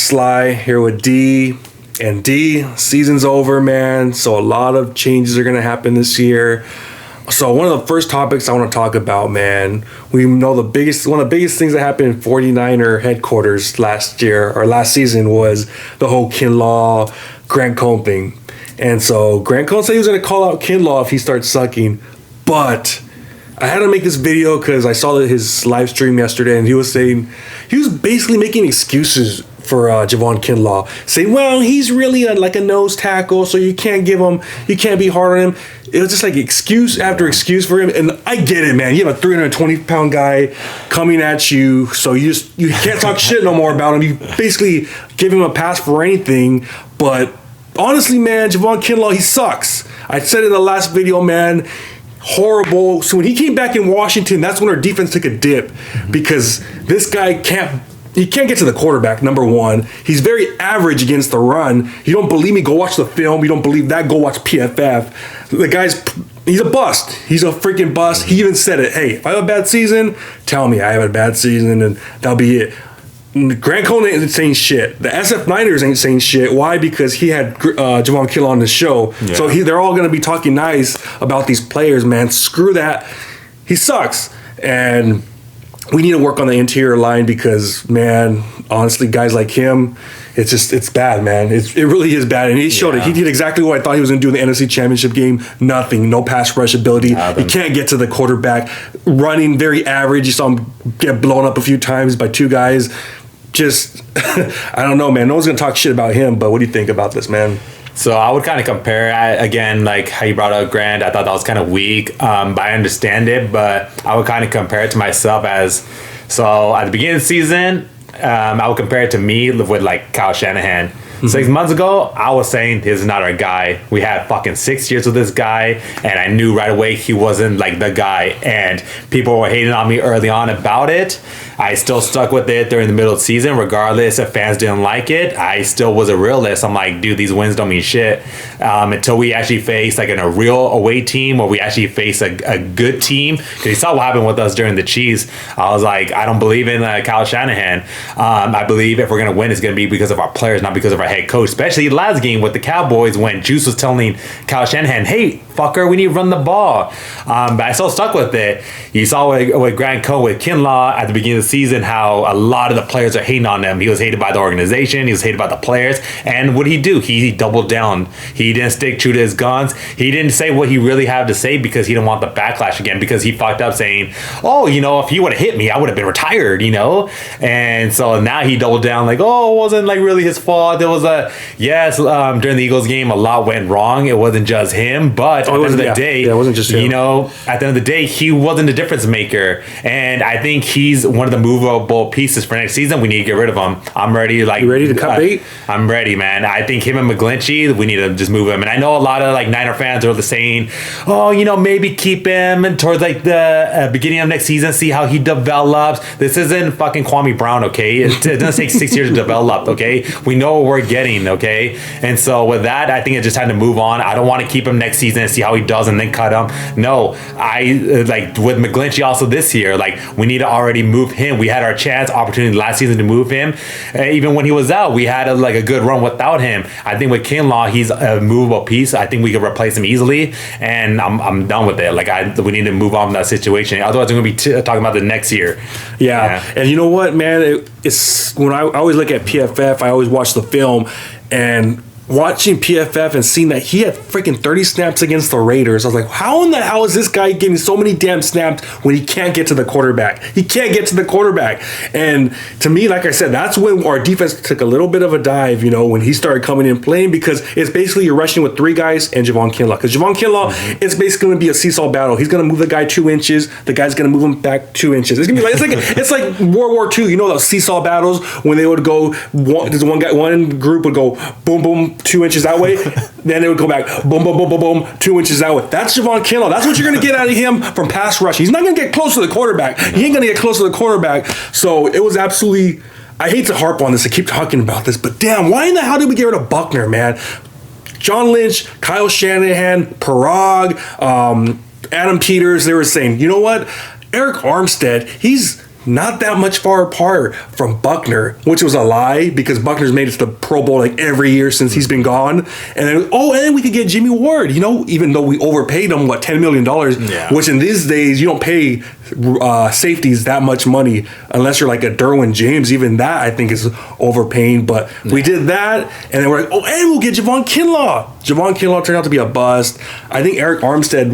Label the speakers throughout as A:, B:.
A: Sly here with D. And D, season's over, man. So a lot of changes are going to happen this year. So one of the first topics I want to talk about, man, we know one of the biggest things that happened in 49er headquarters last season was the whole Kinlaw, Grant Cohn thing. And so Grant Cohn said he was going to call out Kinlaw if he starts sucking. But I had to make this video because I saw his live stream yesterday, and he was basically making excuses for Javon Kinlaw, saying, well, he's really like a nose tackle, so you can't be hard on him. It was just like excuse after excuse for him, and I get it, man. You have a 320-pound guy coming at you, so you can't talk shit no more about him. You basically give him a pass for anything, but honestly, man, Javon Kinlaw, he sucks. I said in the last video, man, horrible. So when he came back in Washington, that's when our defense took a dip because this guy can't get to the quarterback, number one. He's very average against the run. You don't believe me? Go watch the film. You don't believe that? Go watch PFF. He's a bust. He's a freaking bust. He even said it. Hey, if I have a bad season, tell me I have a bad season, and that'll be it. Grant Cohn ain't saying shit. The SF Niners ain't saying shit. Why? Because he had Javon Kinlaw on the show. Yeah. So they're all going to be talking nice about these players, man. Screw that. He sucks. And we need to work on the interior line because, man, honestly, guys like him, it's bad, man. It really is bad. And he showed it. He did exactly what I thought he was going to do in the NFC Championship game. Nothing. No pass rush ability. He can't get to the quarterback. Running very average. You saw him get blown up a few times by two guys. Just, I don't know, man. No one's going to talk shit about him, but what do you think about this, man?
B: So I would kind of compare, again, like how you brought up Grant. I thought that was kind of weak, but I understand it. But I would kind of compare it to myself so at the beginning of the season, I would compare it to me with like Kyle Shanahan. 6 months ago, I was saying this is not our guy. We had fucking 6 years with this guy, and I knew right away he wasn't like the guy. And people were hating on me early on about it. I still stuck with it during the middle of the season, regardless if fans didn't like it. I still was a realist. I'm like, dude, these wins don't mean shit until we actually face like a real away team, or we actually face a good team. Because you saw what happened with us during the Chiefs. I was like, I don't believe in Kyle Shanahan. I believe if we're gonna win, it's gonna be because of our players, not because of our head coach. Especially last game with the Cowboys when Juice was telling Kyle Shanahan, hey, fucker, we need to run the ball. But I still stuck with it. You saw with Grant Cohn, with Kinlaw at the beginning of the season, how a lot of the players are hating on him. He was hated by the organization. He was hated by the players. And what did he do? He doubled down. He didn't stick true to his guns. He didn't say what he really had to say because he didn't want the backlash again, because he fucked up saying, oh, if he would have hit me, I would have been retired, And so now he doubled down like, oh, it wasn't like really his fault. There was during the Eagles game, a lot went wrong. It wasn't just him, but at the end of the day,
A: it wasn't just him.
B: At the end of the day, he wasn't a difference maker. And I think he's one of the movable pieces for next season. We need to get rid of him. I'm ready.
A: You ready to cut bait?
B: I'm ready, man. I think him and McGlinchey, we need to just move him. And I know a lot of like Niner fans are saying, oh, maybe keep him and towards like the beginning of next season, see how he develops. This isn't fucking Kwame Brown, okay? It doesn't take 6 years to develop, okay? We know what we're getting, okay? And so with that, I think it just had to move on. I don't want to keep him next season and see how he does and then cut him. No, I like with McGlinchey also this year, like we need to already move him. We had our opportunity last season to move him. Even when he was out, we had a good run without him. I think with Kinlaw, he's a movable piece. I think we could replace him easily, and I'm done with it. We need to move on from that situation. Otherwise, we're going to be talking about the next year.
A: Yeah. And you know what, man? It's when I always look at PFF, I always watch the film, and watching PFF and seeing that he had freaking 30 snaps against the Raiders, I was like, how in the hell is this guy getting so many damn snaps when he can't get to the quarterback? He can't get to the quarterback. And to me, like I said, that's when our defense took a little bit of a dive, when he started coming in playing, because it's basically you're rushing with three guys and Javon Kinlaw. Because Javon Kinlaw, it's basically going to be a seesaw battle. He's going to move the guy 2 inches. The guy's going to move him back 2 inches. It's going to be it's like World War II. Those seesaw battles when they would go, one group would go boom, boom, 2 inches that way, then it would go back boom, boom, boom, boom, boom, 2 inches that way. That's Javon Kinlaw. That's what you're going to get out of him from pass rush. He's not going to get close to the quarterback. He ain't going to get close to the quarterback. So it was absolutely, I hate to harp on this, I keep talking about this, but damn, why in the hell did we get rid of Buckner, man? John Lynch, Kyle Shanahan, Parag, Adam Peters, they were saying, you know what? Eric Armstead, he's not that much far apart from Buckner, which was a lie because Buckner's made it to the Pro Bowl like every year since he's been gone. And then we could get Jimmy Ward, even though we overpaid him, $10 million, which in these days, you don't pay safeties that much money unless you're like a Derwin James. Even that, I think, is overpaying. But we did that, and then we're like, and we'll get Javon Kinlaw. Javon Kinlaw turned out to be a bust. I think Eric Armstead,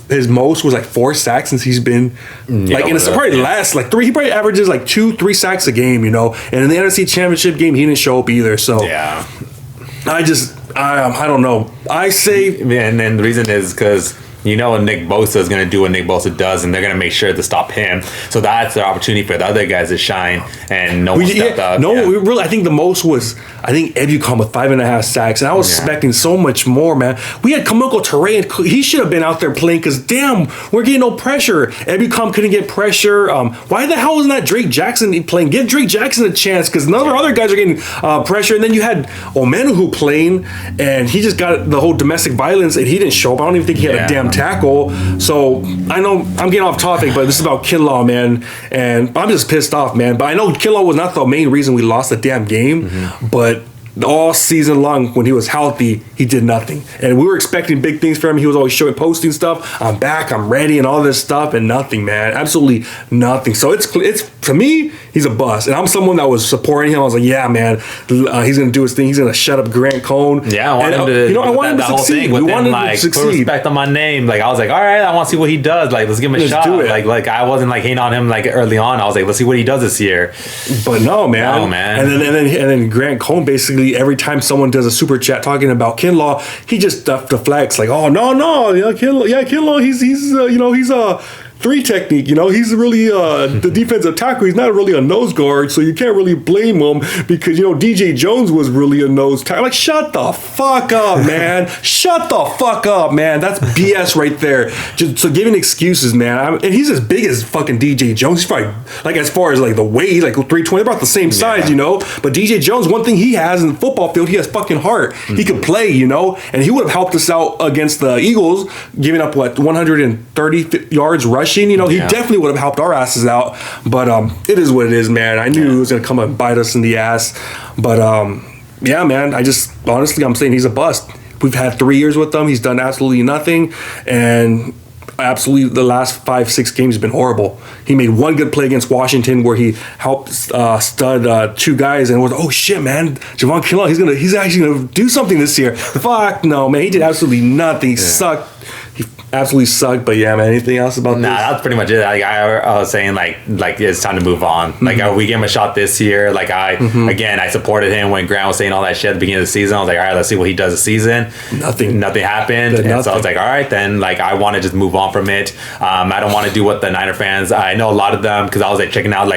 A: his most was 4 sacks since he's been last 3. He probably averages 2-3 sacks a game, and in the NFC Championship game he didn't show up either. So I don't know. I say,
B: and then the reason is because Nick Bosa is going to do what Nick Bosa does, and they're going to make sure to stop him. So that's the opportunity for the other guys to shine, and no one stepped up.
A: I think the most was, Ebukam with 5.5 sacks, and I was expecting so much more, man. We had Kamoko Toure, and he should have been out there playing because, damn, we're getting no pressure. Ebukam couldn't get pressure. Why the hell wasn't that Drake Jackson playing? Give Drake Jackson a chance because none of our other guys are getting pressure. And then you had Omenuhu playing, and he just got the whole domestic violence, and he didn't show up. I don't even think he had a damn tackle. So I know I'm getting off topic, but this is about Kinlaw, man, and I'm just pissed off, man. But I know Kinlaw was not the main reason we lost the damn game, but all season long when he was healthy, he did nothing, and we were expecting big things from him. He was always posting stuff. I'm back, I'm ready, and all this stuff, and nothing, man, absolutely nothing. So it's to me, he's a bust, and I'm someone that was supporting him. I was like, yeah, man, he's gonna do his thing. He's gonna shut up Grant Cohn.
B: Yeah, I want him to.
A: I want him to succeed. We wanted him to succeed.
B: Put respect on my name. I was like, all right, I want to see what he does. Let's give him a shot. Do it. I wasn't hating on him early on. I was like, let's see what he does this year.
A: But no, man. And then Grant Cohn basically every time someone does a super chat talking about Kinlaw, he just deflects oh no, Kinlaw, he's a 3 technique, he's really the defensive tackle. He's not really a nose guard, so you can't really blame him because DJ Jones was really a nose tackle. Shut the fuck up, man. Shut the fuck up, man. That's BS right there. Just so giving excuses, man. And he's as big as fucking DJ Jones. He's probably as far as the weight, he's 320, about the same size, But DJ Jones, one thing he has in the football field, he has fucking heart. He could play, and he would have helped us out against the Eagles, giving up 130 yards rushing. He definitely would have helped our asses out. But it is what it is, man. I knew it was gonna come and bite us in the ass. But man, honestly, I'm saying he's a bust. We've had 3 years with him. He's done absolutely nothing, and absolutely the last 5-6 games have been horrible. He made one good play against Washington where he helped stud 2 guys, and was oh shit, man, Javon Kinlaw, he's actually gonna do something this year. Fuck no, man, he did absolutely nothing. He sucked. He absolutely sucked. But yeah, man, anything else about this?
B: That's pretty much it. I was saying it's time to move on. We gave him a shot this year. Again, I supported him when Grant was saying all that shit at the beginning of the season. I was like, all right, let's see what he does this season. Nothing happened. And so I was like, all right, then I want to just move on from it. I don't want to do what the Niner fans. I know a lot of them because I was checking out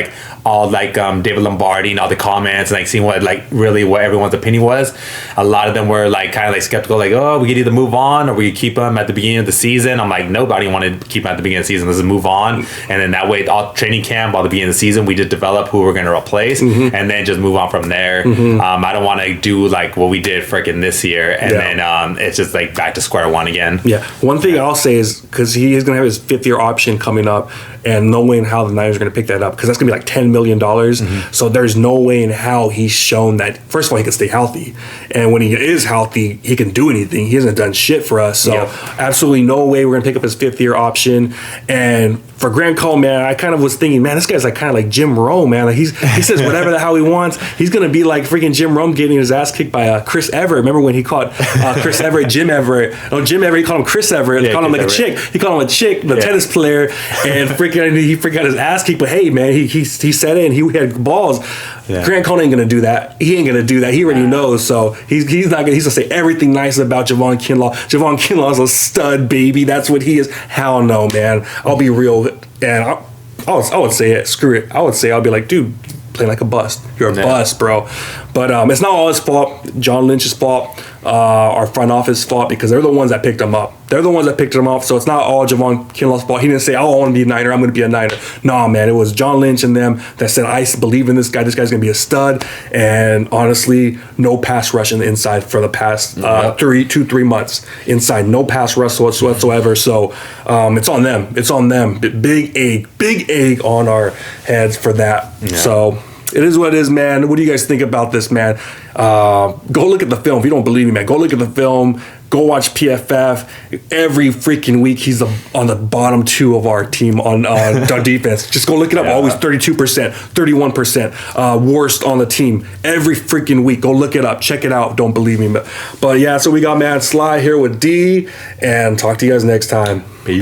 B: all David Lombardi and all the comments and seeing what really what everyone's opinion was. A lot of them were kind of skeptical, oh, we could either move on or we could keep him at the beginning of the season. I'm like, nobody wanted to keep him at the beginning of the season. Let's move on, and then that way, all training camp, all the beginning of the season, we just develop who we're going to replace, and then just move on from there. I don't want to do what we did freaking this year, and then it's just back to square one again.
A: Yeah, one thing I'll say is because he is going to have his 5th-year option coming up, and no way in how the Niners are going to pick that up because that's going to be $10 million. So there's no way in how he's shown that, first of all, he can stay healthy. And when he is healthy, he can do anything. He hasn't done shit for us. So absolutely no way we're going to pick up his 5th-year option. And for Grant Cohn, man, I kind of was thinking, man, this guy's kind of like Jim Rome, man. He says whatever the hell he wants. He's going to be like freaking Jim Rome getting his ass kicked by Chris Everett. Remember when he called Chris Everett Jim Everett? No, Jim Everett, he called him Chris Everett. He called him a chick. He called him a chick, the tennis player. And he got his ass kicked. But hey, man, he set in. He had balls. Yeah. Grant Cohn ain't gonna do that. He ain't gonna do that. He already knows. So he's not gonna. He's gonna say everything nice about Javon Kinlaw. Javon Kinlaw is a stud, baby. That's what he is. Hell no, man. I'll be real, and I would say it. Screw it. I'll be like, dude, playing like a bust. You're a bust, bro. But it's not all his fault. John Lynch's fault. Our front office fault because they're the ones that picked him up. They're the ones that picked him off, so it's not all Javon Kinlaw's fault. He didn't say, "Oh, I want to be a Niner. I'm going to be a Niner." Nah, man, it was John Lynch and them that said, "I believe in this guy. This guy's going to be a stud." And honestly, no pass rush in the inside for the past 3 months. Inside, no pass rush whatsoever. So it's on them. It's on them. Big egg on our heads for that. Yeah. So it is what it is, man. What do you guys think about this, man? Go look at the film. If you don't believe me, man, go look at the film. Go watch PFF. Every freaking week, he's on the bottom 2 of our team on defense. Just go look it up. Always 32%, 31%, worst on the team. Every freaking week. Go look it up. Check it out. Don't believe me. But yeah, so we got man Sly here with D, and talk to you guys next time. Peace.